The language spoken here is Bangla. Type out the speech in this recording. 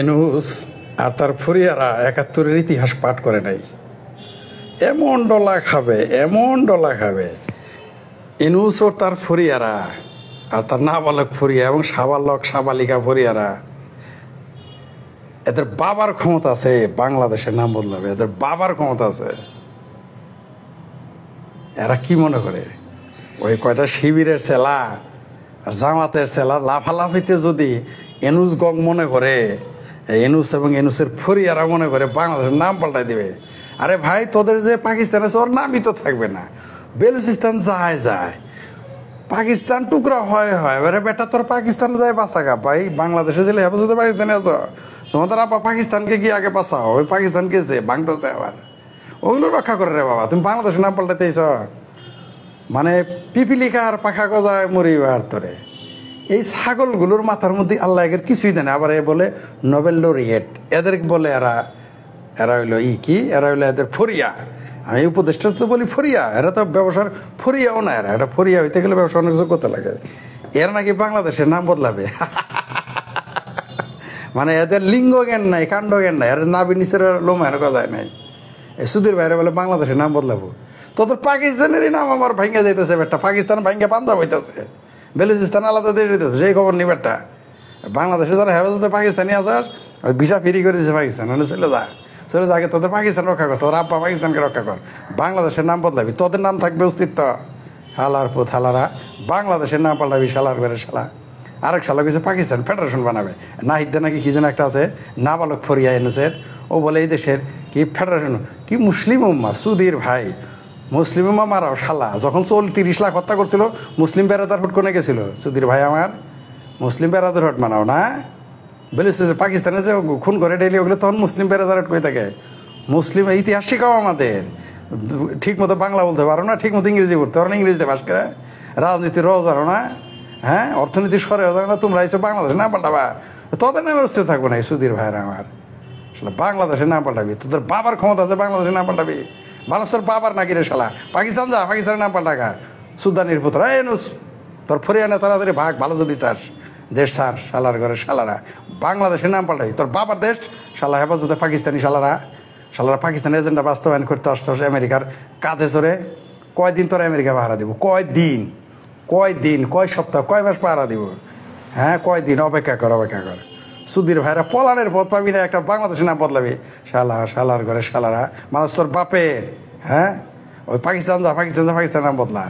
এনুস আর তার ফুরিয়ারা ৭১-এর ইতিহাস পাঠ করে নাই। এমন ডলা খাবে, এমন ডলা খাবে। এনুস ও তার ফুরিয়ারা আর তার নাবালক ফুরিয়া এবং সাবালক সাবালিকা ফুরিয়ারা, এদের বাবার ক্ষমতা আছে বাংলাদেশের নাম বদলাবে। এদের বাবার ক্ষমতা আছে। এরা কি মনে করে ওই কয়টা শিবিরের সেলা আর জামাতের সেলা লাফালাফিতে যদি এনুস গং মনে করে, এনুস এবং এনুসের ফরিয়ারা মনে করে বাংলাদেশের নাম পাল্টাই দিবে। আরে ভাই, তোদের যে পাকিস্তান আছে ওর নামই তো থাকবে না। বেলুচিস্তান যায় যায়, পাকিস্তান টুকরা হয় হয়। এবারে বেটা তোর পাকিস্তান যায় বাঁচাগা ভাই। বাংলাদেশে জেলে হেফাজতে পাকিস্তানে আছো, তোমাদের আপা পাকিস্তানকে গিয়ে আগে বাঁচাও। ওই পাকিস্তান গেছে ভাঙতেছে আবার, ওগুলো রক্ষা করে রে বাবা। তুমি বাংলাদেশের নাম পাল্টাতেইছ মানে পিপিলিকা আর পাখা গজায় মরিবার তোরে। এই ছাগলগুলোর মাথার মধ্যে আল্লাহ এর কিছুই দেয় না। আবার এ বলে নোবেল লরিয়েট, এদের বলে এরা হইলো এরা হইলো এদের ফরিয়া। আমি উপদেষ্টা তো বলি ফরিয়া, এরা তো ব্যবসার ফরিয়াও না। এটা ফরিয়া হইতে গেলে ব্যবসা অনেক কিছু করতে লাগে। এরা নাকি বাংলাদেশের নাম বদলাবে। মানে এদের লিঙ্গ জ্ঞান নাই, কাণ্ড জ্ঞান নাই। এর নাবি নিচের লোমের গজায় নাই। এই সুধীর বাইরে বলে বাংলাদেশের নাম বদলাবো। তোদের পাকিস্তানেরই নাম আমার ভাঙ্গা যাইতেছে বেটা। পাকিস্তান ভাঙ্গা পাঞ্জাব হইতেছে, বেলুচিস্তান আলাদা দেশ হইতেছে। সেই খবর নি বেটা। বাংলাদেশে যারা হেফাজতে পাকিস্তানি আসার ভিসা ফ্রি করে দিয়েছে পাকিস্তান, মানে চলে যা আগে তোদের পাকিস্তান রক্ষা কর, তোর আব্বা পাকিস্তানকে রক্ষা কর। বাংলাদেশের নাম বদলাবি, তোদের নাম থাকবে অস্তিত্ব। হালার পুত হালারা, বাংলাদেশের নাম পাল্টাবি শালার ঘরে শালা। আরেক শালা কিছু পাকিস্তান ফেডারেশন বানাবে। নাহিদে নাকি কি যেন একটা আছে, নাবালক ফরিয়া এনুসের। ও বলে এই দেশের কি ফেডারেশন, কি মুসলিম উম্মা। সুধীর ভাই, মুসলিম উম্মা মারাও শালা। যখন ৩০ লাখ হত্যা করছিল, মুসলিম বেড়াদারহুট কোনে গেছিল? সুধীর ভাই আমার, মুসলিম বেড়াদারহুট মানাও না। বলেছে পাকিস্তানে যে খুন করে ডেলি, ওগুলো তখন মুসলিম বেড়াদারহুট কই থাকে। মুসলিম ইতিহাস শিখাও আমাদের। ঠিক মতো বাংলা বলতে পারো না, ঠিক মতো ইংরেজি পড়তে পারো না, ইংরেজিতে ভাস করে। রাজনীতির রও জানো না, হ্যাঁ, অর্থনীতি সরে জানো না। তোমরা এসে বাংলাদেশের নাম পাল্টাবা, তোদের নামের অস্তিত্ব থাকবো না। সুধীর ভাইয়ের আমার, বাংলাদেশের নাম পাল্টাবি। তোদের বাবার ক্ষমতা আছে বাংলাদেশের নাম পাল্টাবি। বাংলাদেশের বাবার নাকি রে শালা। পাকিস্তান যা, পাকিস্তানের নাম পাল্টাকা। সুদানির পুত্র এনুস, তোর ফরিয়ানা তাড়াতাড়ি ভাগ, ভালো যদি চাস দেশ ছাড় শালার ঘরে শালারা। বাংলাদেশের নাম পাল্টাবি। তোর বাবার দেশ শালা হেফাজতে পাকিস্তানি শালারা পাকিস্তানের এজেন্ডা বাস্তবায়ন করতে আসতে আমেরিকার কাঁধে চড়ে। কয়দিন তোরা আমেরিকা পাহারা দিব? কয় সপ্তাহ, কয় মাস পাহারা দিব? হ্যাঁ, কয়দিন? অপেক্ষা কর। সুধীর ভাইরা, পলানের পথ পাবি না। একটা বাংলাদেশের নাম বদলাবি। শালার ঘরে শালারা। মানুষ তোর বাপের, হ্যাঁ, ওই পাকিস্তান যা, পাকিস্তানের নাম বদলা।